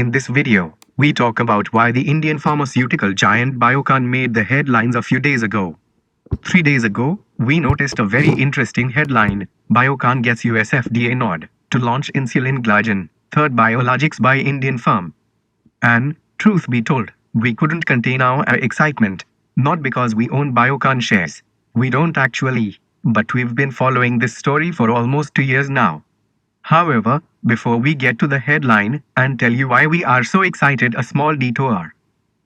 In this video, we talk about why the Indian pharmaceutical giant Biocon made the headlines a few days ago. 3 days ago, we noticed a very interesting headline: Biocon gets US FDA nod to launch insulin glargine, third biologics by Indian firm. And, truth be told, we couldn't contain our excitement. Not because we own Biocon shares. We don't actually, but we've been following this story for almost 2 years now. However, before we get to the headline and tell you why we are so excited, a small detour.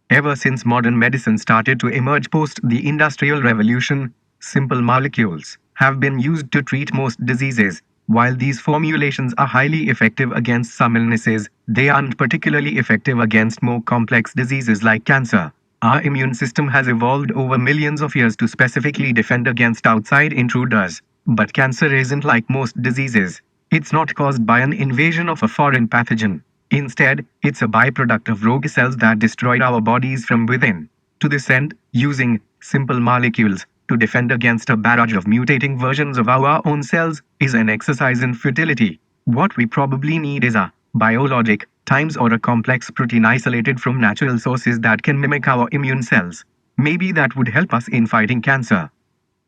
Ever since modern medicine started to emerge post the Industrial Revolution, simple molecules have been used to treat most diseases. While these formulations are highly effective against some illnesses, they aren't particularly effective against more complex diseases like cancer. Our immune system has evolved over millions of years to specifically defend against outside intruders. But cancer isn't like most diseases. It's not caused by an invasion of a foreign pathogen. Instead, it's a byproduct of rogue cells that destroyed our bodies from within. To this end, using simple molecules to defend against a barrage of mutating versions of our own cells is an exercise in futility. What we probably need is a biologic times or a complex protein isolated from natural sources that can mimic our immune cells. Maybe that would help us in fighting cancer.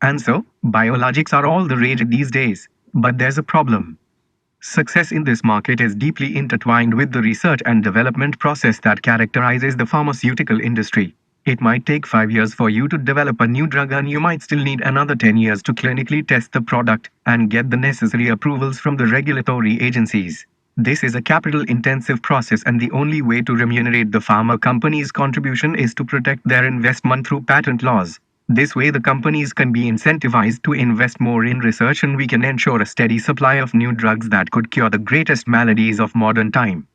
And so, biologics are all the rage these days. But there's a problem. Success in this market is deeply intertwined with the research and development process that characterizes the pharmaceutical industry. It might take 5 years for you to develop a new drug, and you might still need another 10 years to clinically test the product and get the necessary approvals from the regulatory agencies. This is a capital-intensive process, and the only way to remunerate the pharma company's contribution is to protect their investment through patent laws. This way the companies can be incentivized to invest more in research, and we can ensure a steady supply of new drugs that could cure the greatest maladies of modern time.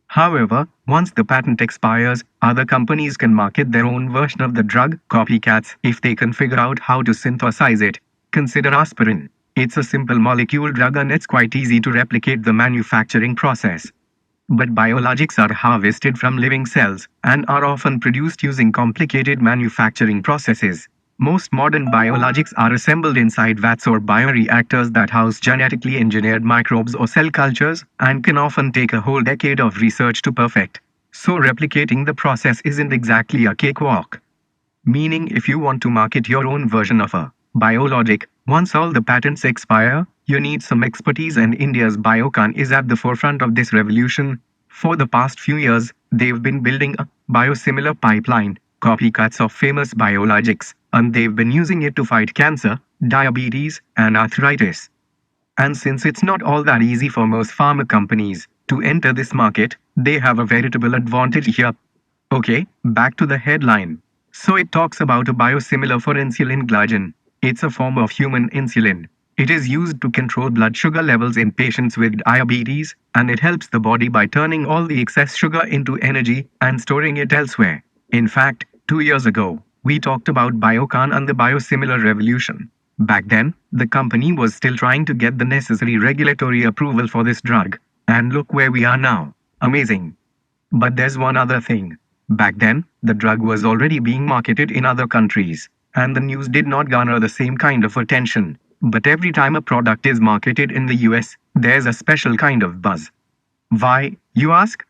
However, once the patent expires, other companies can market their own version of the drug, copycats, if they can figure out how to synthesize it. Consider aspirin. It's a simple molecule drug and it's quite easy to replicate the manufacturing process. But biologics are harvested from living cells and are often produced using complicated manufacturing processes. Most modern biologics are assembled inside vats or bioreactors that house genetically engineered microbes or cell cultures, and can often take a whole decade of research to perfect. So replicating the process isn't exactly a cakewalk. Meaning, if you want to market your own version of a biologic, once all the patents expire, you need some expertise, and India's Biocon is at the forefront of this revolution. For the past few years, they've been building a biosimilar pipeline, copycats of famous biologics, and they've been using it to fight cancer, diabetes, and arthritis. And since it's not all that easy for most pharma companies to enter this market, they have a veritable advantage here. Okay, back to the headline. So it talks about a biosimilar for insulin glargine. It's a form of human insulin. It is used to control blood sugar levels in patients with diabetes, and it helps the body by turning all the excess sugar into energy and storing it elsewhere. In fact, 2 years ago, we talked about Biocon and the biosimilar revolution. Back then, the company was still trying to get the necessary regulatory approval for this drug. And look where we are now. Amazing. But there's one other thing. Back then, the drug was already being marketed in other countries, and the news did not garner the same kind of attention. But every time a product is marketed in the US, there's a special kind of buzz. Why, you ask?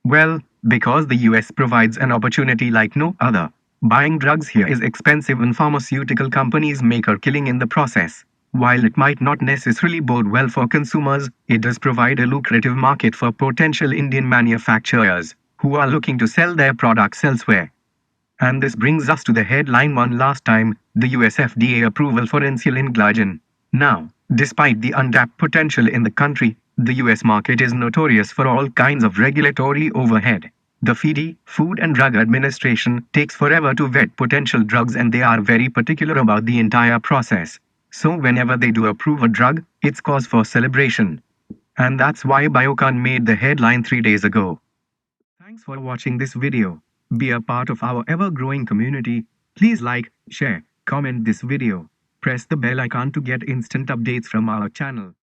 Well, because the US provides an opportunity like no other. Buying drugs here is expensive, and pharmaceutical companies make a killing in the process. While it might not necessarily bode well for consumers, it does provide a lucrative market for potential Indian manufacturers who are looking to sell their products elsewhere. And this brings us to the headline one last time: the US FDA approval for insulin glargine. Now, despite the untapped potential in the country, the US market is notorious for all kinds of regulatory overhead. The FDA, Food and Drug Administration, takes forever to vet potential drugs, and they are very particular about the entire process. So whenever they do approve a drug, it's cause for celebration. And that's why Biocon made the headline 3 days ago. Thanks for watching this video. Be a part of our ever-growing community. Please like, share, comment this video. Press the bell icon to get instant updates from our channel.